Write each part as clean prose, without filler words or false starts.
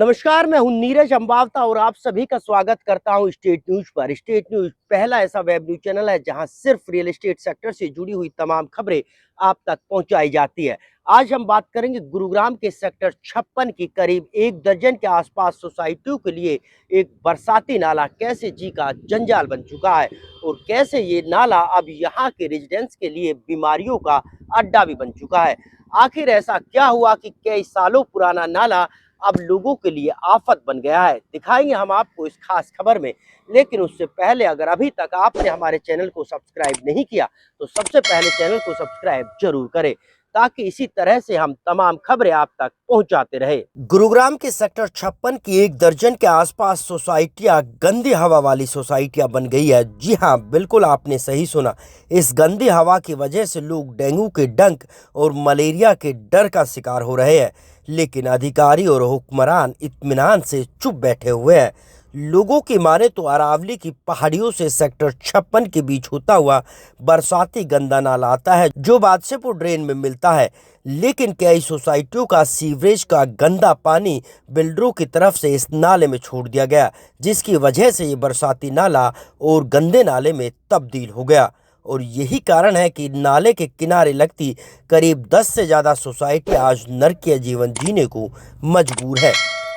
नमस्कार, मैं हूं नीरज अंबावता और आप सभी का स्वागत करता हूं स्टेट न्यूज पर। स्टेट न्यूज पहला ऐसा वेब न्यूज चैनल है जहां सिर्फ रियल एस्टेट सेक्टर से जुड़ी हुई तमाम खबरें आप तक पहुंचाई जाती है। आज हम बात करेंगे गुरुग्राम के सेक्टर 56 की करीब 1 दर्जन के आसपास सोसाइटियों के लिए एक बरसाती नाला कैसे जी का जंजाल बन चुका है और कैसे ये नाला अब यहाँ के रेजिडेंट्स के लिए बीमारियों का अड्डा भी बन चुका है। आखिर ऐसा क्या हुआ कि कई सालों पुराना नाला अब लोगों के लिए आफत बन गया है, दिखाएंगे हम आपको इस खास खबर में। लेकिन उससे पहले अगर अभी तक आपने हमारे चैनल को सब्सक्राइब नहीं किया तो सबसे पहले चैनल को सब्सक्राइब जरूर करें ताकि इसी तरह से हम तमाम खबरें आप तक पहुंचाते रहे। गुरुग्राम के सेक्टर 56 की 1 दर्जन के आसपास सोसाइटियां गंदी हवा वाली सोसाइटियां बन गई है। जी हां, बिल्कुल आपने सही सुना। इस गंदी हवा की वजह से लोग डेंगू के डंक और मलेरिया के डर का शिकार हो रहे हैं, लेकिन अधिकारी और हुक्मरान इत्मीनान से चुप बैठे हुए हैं। लोगों की माने तो अरावली की पहाड़ियों से सेक्टर 56 के बीच होता हुआ बरसाती गंदा नाला आता है जो बादशाहपुर ड्रेन में मिलता है, लेकिन कई सोसाइटियों का सीवरेज का गंदा पानी बिल्डरों की तरफ से इस नाले में छोड़ दिया गया, जिसकी वजह से ये बरसाती नाला और गंदे नाले में तब्दील हो गया। और यही कारण है कि नाले के किनारे लगती करीब 10 से ज़्यादा सोसाइटी आज नरकीय जीवन जीने को मजबूर है।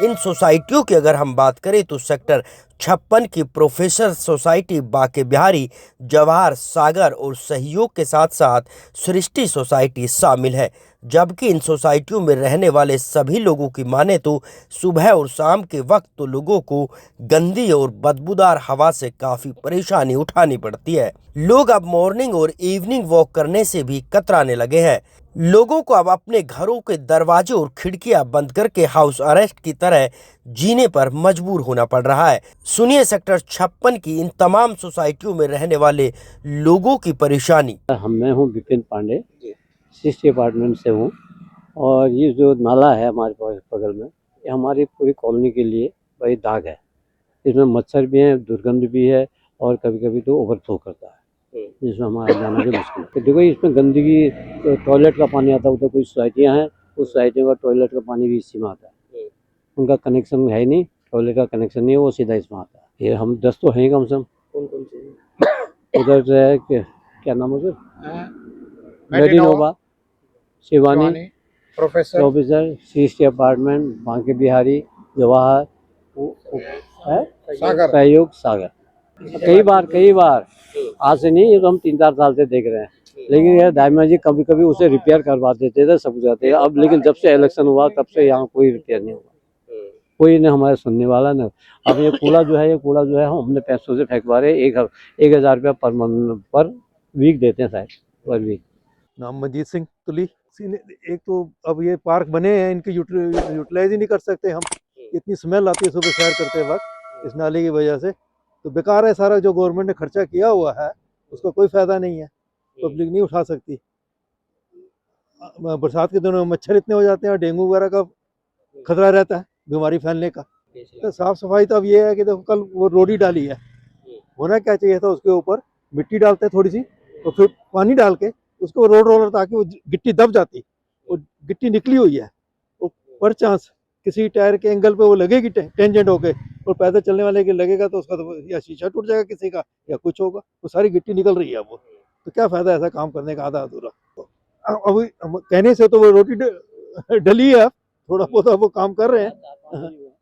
इन सोसाइटियों की अगर हम बात करें तो सेक्टर 56 की प्रोफेसर सोसाइटी, बाके बिहारी, जवाहर सागर और सहयोग के साथ साथ सृष्टि सोसाइटी शामिल है। जबकि इन सोसाइटियों में रहने वाले सभी लोगों की माने तो सुबह और शाम के वक्त तो लोगों को गंदी और बदबूदार हवा से काफ़ी परेशानी उठानी पड़ती है। लोग अब मॉर्निंग और इवनिंग वॉक करने से भी कतराने लगे हैं। लोगों को अब अपने घरों के दरवाजे और खिड़कियां बंद करके हाउस अरेस्ट की तरह जीने पर मजबूर होना पड़ रहा है। सुनिए सेक्टर 56 की इन तमाम सोसाइटियों में रहने वाले लोगों की परेशानी। मैं हूँ विपिन पांडे, 60 अपार्टमेंट से हूँ। और ये जो नाला है हमारे पास बगल में, ये हमारी पूरी कॉलोनी के लिए बड़ी दाग है। इसमें मच्छर भी है, दुर्गंध भी है और कभी कभी तो ओवरफ्लो करता है, जिसमें हमारा जाना भी मुश्किल है। तो देखो, इसमें गंदगी, तो टॉयलेट का पानी आता है, उधर कुछ सोसाइटियाँ हैं, उस सोसाइटियों का टॉयलेट का पानी भी इसी में आता है। उनका कनेक्शन है ही नहीं, टॉयलेट का कनेक्शन नहीं है, वो सीधा इसमें आता है। ये हम 10 तो हैं कम से कम। कौन से उधर जो है क्या नाम है sir, मेडिनोवा, Shivani, professor, 60 apartment, Banke Bihari, Jawahar, सहयोग सागर। कई बार आज से नहीं, ये तो हम 3-4 साल से देख रहे हैं। लेकिन यार दाइमा जी कभी कभी उसे रिपेयर करवा देते थे, सब जाते हैं अब। लेकिन जब से इलेक्शन हुआ तब से यहाँ कोई रिपेयर नहीं हुआ, कोई ने हमारे सुनने वाला नहीं। अब ये कूड़ा जो है हम अपने पैसों से फेंकवा रहे। 1,000 रुपया पर वीक देते हैं शायद, पर वीक। नाम मंजीत सिंह तुली। एक तो अब ये पार्क बने हैं, इनकी यूटिलाइज ही नहीं कर सकते हम। इतनी स्मेल आती है सुबह सैर करते वक्त इस नाले की वजह से। तो बेकार है सारा जो गवर्नमेंट ने खर्चा किया हुआ है, उसका कोई फायदा नहीं है, पब्लिक नहीं उठा सकती। बरसात के दिनों में मच्छर इतने हो जाते हैं, डेंगू वगैरह का खतरा रहता है, बीमारी फैलने का। तो साफ सफाई तो अब ये है कि देखो, कल वो रोडी डाली है, होना क्या चाहिए था, उसके ऊपर मिट्टी डालते थोड़ी सी और फिर पानी डाल के उसको रोड रोलर, ताकि वो गिट्टी दब जाती। वो गिट्टी निकली हुई है, वो पर चांस किसी टायर के एंगल पे वो लगेगी टेंजेंट होके, और पैदल चलने वाले के लगेगा तो उसका तो या शीशा टूट जाएगा किसी का या कुछ होगा। वो सारी गिट्टी निकल रही है वो, तो क्या फायदा ऐसा काम करने का आधा अधूरा। तो अभी कहने से तो वो रोटी डली है, थोड़ा बहुत वो काम कर रहे हैं।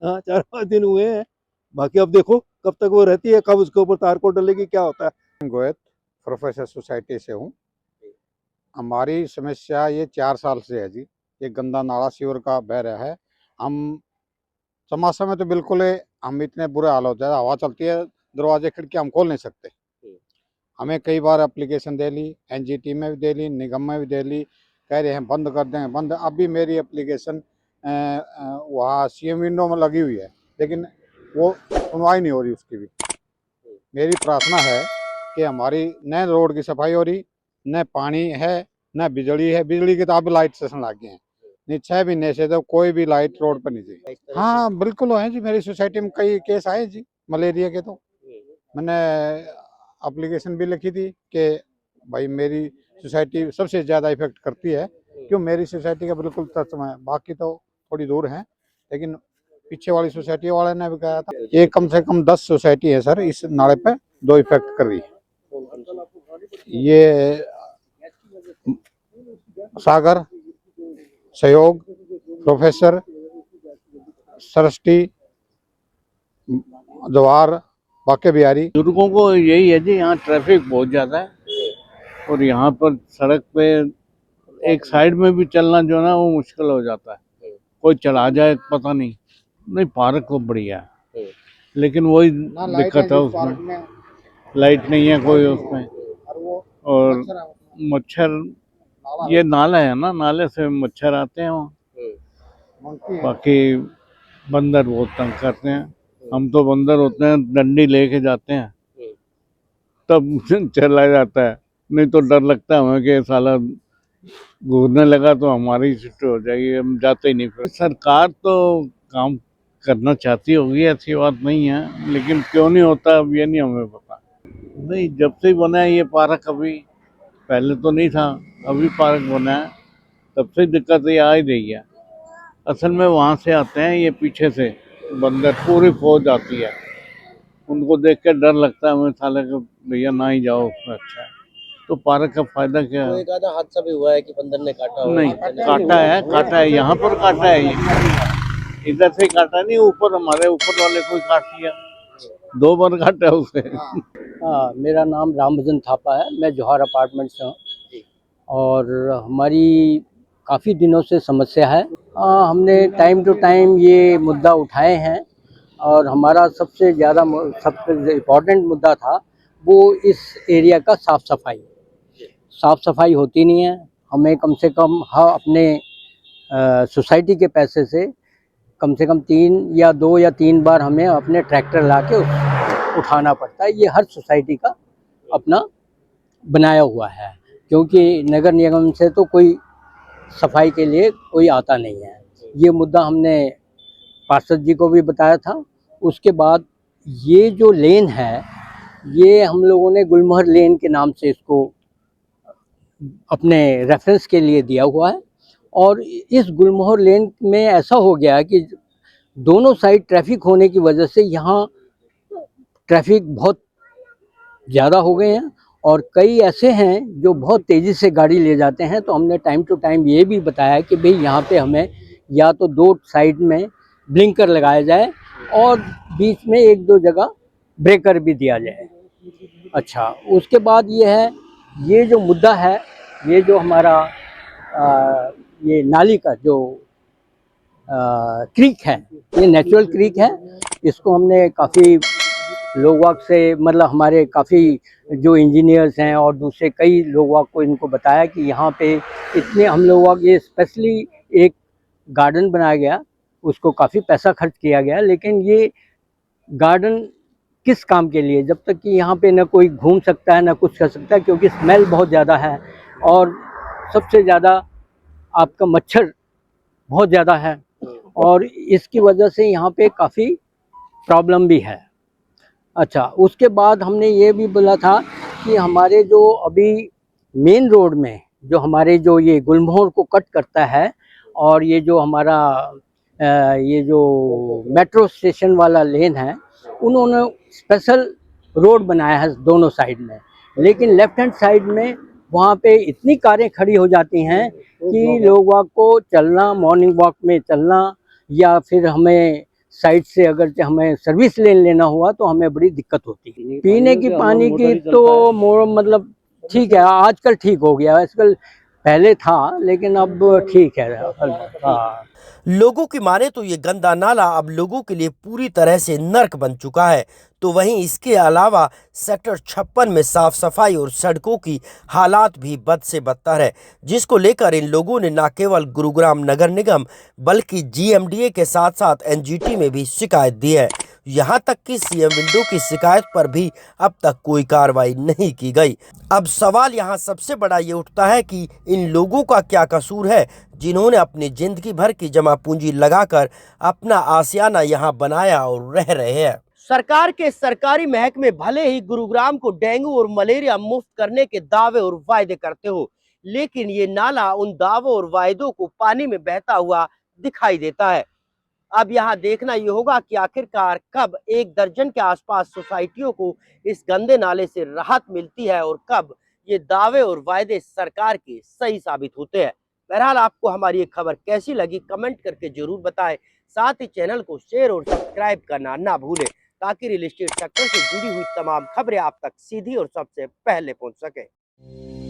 हाँ, 4-5 दिन हुए हैं, बाकी अब देखो कब तक वो रहती है, कब उसके ऊपर तार को डलेगी, क्या होता है। गोयत प्रोफेसर सोसाइटी से हूँ। हमारी समस्या ये 4 साल से है जी। ये गंदा नाला सीवर का बह रहा है। हम चौमासा में तो बिल्कुल हम इतने बुरे हाल होते हैं, हवा चलती है, दरवाजे खिड़की हम खोल नहीं सकते। हमें कई बार एप्लीकेशन दे ली, एनजीटी में भी दे ली, निगम में भी दे ली, कह रहे हैं बंद कर देंगे, बंद। अभी मेरी एप्लीकेशन वहाँ सीएम विंडो में लगी हुई है, लेकिन वो सुनवाई नहीं हो रही उसकी भी। मेरी प्रार्थना है कि हमारी न रोड की सफाई हो रही, न पानी है, न बिजली है। बिजली के तो अब लाइट स्टेशन लग गए हैं, नहीं 6 महीने से तो कोई भी लाइट रोड पर नहीं थी। हाँ बिल्कुल है जी, मेरी सोसाइटी में कई केस आए जी मलेरिया के। तो मैंने एप्लीकेशन भी लिखी थी कि भाई मेरी सोसाइटी सबसे ज़्यादा इफेक्ट करती है, क्यों मेरी सोसाइटी का बिल्कुल टच में है, बाकी तो थोड़ी दूर है, लेकिन पीछे वाली सोसाइटी वाले ने भी कहा था। ये कम से कम 10 सोसाइटी है सर, इस नाले पे दो इफेक्ट कर रही है। ये सागर, सहयोग, प्रोफेसर, सरस्टी, जवाहर, बाके बिहारी। बुजुर्गों को यही है जी, यहाँ ट्रैफिक बहुत ज़्यादा है और यहाँ पर सड़क पे एक साइड में भी चलना जो है ना वो मुश्किल हो जाता है, कोई चला जाए पता नहीं। नहीं, पार्क तो बढ़िया है लेकिन वही दिक्कत है उसमें, लाइट नहीं है कोई उसमें, और मच्छर, ये नाला है ना, नाले से मच्छर आते हैं वहाँ। बाकी बंदर बहुत तंग करते हैं, हम तो बंदर होते हैं डंडी लेके जाते हैं तब चला जाता है, नहीं तो डर लगता है हमें कि साला घूरने लगा तो हमारी छुट्टी हो जाएगी, हम जाते ही नहीं। फिर सरकार तो काम करना चाहती होगी, ऐसी बात नहीं है, लेकिन क्यों नहीं होता अब ये नहीं हमें पता। नहीं, जब से ही बना है ये पार्क, अभी पहले तो नहीं था, अभी पार्क बना है तब से दिक्कत ये आ ही रही है। असल में वहाँ से आते हैं ये पीछे से बंदर, पूरी फौज आती है, उनको देख के डर लगता है हमें, साले को भैया ना ही जाओ उसमें अच्छा है। तो पार्क का फायदा क्या तो है? एक आधा हादसा भी हुआ है कि बंदर ने काटा हो? नहीं, काटा है, यहाँ पर काटा है, ये इधर से काटा नहीं, ऊपर हमारे ऊपर वाले कोई काट लिया, 2 बार काटा है उसे। हाँ, मेरा नाम रामभजन थापा है, मैं जौहर अपार्टमेंट से हूँ और हमारी काफ़ी दिनों से समस्या है। हमने टाइम टू टाइम ये मुद्दा उठाए हैं और हमारा सबसे इम्पोर्टेंट मुद्दा था वो इस एरिया का साफ़ सफाई होती नहीं है। हमें कम से कम अपने सोसाइटी के पैसे से कम 2 या 3 बार हमें अपने ट्रैक्टर ला के उठाना पड़ता है। ये हर सोसाइटी का अपना बनाया हुआ है, क्योंकि नगर निगम से तो कोई सफाई के लिए कोई आता नहीं है। ये मुद्दा हमने पार्षद जी को भी बताया था। उसके बाद ये जो लेन है, ये हम लोगों ने गुलमोहर लेन के नाम से इसको अपने रेफरेंस के लिए दिया हुआ है और इस गुलमोहर लेन में ऐसा हो गया है कि दोनों साइड ट्रैफिक होने की वजह से यहाँ ट्रैफिक बहुत ज़्यादा हो गए हैं और कई ऐसे हैं जो बहुत तेज़ी से गाड़ी ले जाते हैं। तो हमने टाइम टू टाइम ये भी बताया कि भाई यहाँ पे हमें या तो 2 साइड में ब्लिंकर लगाया जाए और बीच में 1-2 जगह ब्रेकर भी दिया जाए। अच्छा, उसके बाद ये है, ये जो मुद्दा है, ये जो हमारा ये नाली का जो क्रीक है, ये नेचुरल क्रीक है। इसको हमने काफ़ी लोगों से, मतलब हमारे काफ़ी जो इंजीनियर्स हैं और दूसरे कई लोगों को इनको बताया कि यहाँ पे इतने हम लोगों ये स्पेशली एक गार्डन बनाया गया, उसको काफ़ी पैसा खर्च किया गया, लेकिन ये गार्डन किस काम के लिए, जब तक कि यहाँ पे ना कोई घूम सकता है ना कुछ कर सकता है, क्योंकि स्मेल बहुत ज़्यादा है और सबसे ज़्यादा आपका मच्छर बहुत ज़्यादा है और इसकी वजह से यहाँ पे काफ़ी प्रॉब्लम भी है। अच्छा, उसके बाद हमने ये भी बोला था कि हमारे जो अभी मेन रोड में जो हमारे जो ये गुलमोहर को कट करता है और ये जो हमारा ये जो मेट्रो स्टेशन वाला लेन है, उन्होंने स्पेशल रोड बनाया है दोनों साइड में, लेकिन लेफ्ट हैंड साइड में वहाँ पे इतनी कारें खड़ी हो जाती हैं कि लोगों को चलना, मॉर्निंग वॉक में चलना या फिर हमें साइड से अगर हमें सर्विस लेना हुआ तो हमें बड़ी दिक्कत होती है। पीने की पानी की तो मतलब ठीक है, आजकल ठीक हो गया, आजकल पहले था लेकिन अब ठीक है। हाँ, लोगों की माने तो ये गंदा नाला अब लोगों के लिए पूरी तरह से नर्क बन चुका है। तो वहीं इसके अलावा सेक्टर 56 में साफ सफाई और सड़कों की हालात भी बद से बदतर है, जिसको लेकर इन लोगों ने न केवल गुरुग्राम नगर निगम बल्कि जीएमडीए के साथ साथ एनजीटी में भी शिकायत दी है। यहाँ तक कि सीएम विंडो की शिकायत पर भी अब तक कोई कार्रवाई नहीं की गई। अब सवाल यहाँ सबसे बड़ा ये उठता है कि इन लोगों का क्या कसूर है, जिन्होंने अपनी जिंदगी भर की जमा पूंजी लगाकर अपना आशियाना यहाँ बनाया और रह रहे हैं। सरकार के सरकारी महकमे भले ही गुरुग्राम को डेंगू और मलेरिया मुफ्त करने के दावे और वायदे करते हो, लेकिन ये नाला उन दावों और वायदों को पानी में बहता हुआ दिखाई देता है। अब यहाँ देखना ये होगा कि आखिरकार कब 1 दर्जन के आसपास सोसाइटियों को इस गंदे नाले से राहत मिलती है और कब ये दावे और वायदे सरकार के सही साबित होते हैं। बहरहाल आपको हमारी ये खबर कैसी लगी कमेंट करके जरूर बताएं। साथ ही चैनल को शेयर और सब्सक्राइब करना ना भूलें ताकि रियल एस्टेट सेक्टर से जुड़ी हुई तमाम खबरें आप तक सीधी और सबसे पहले पहुंच सके।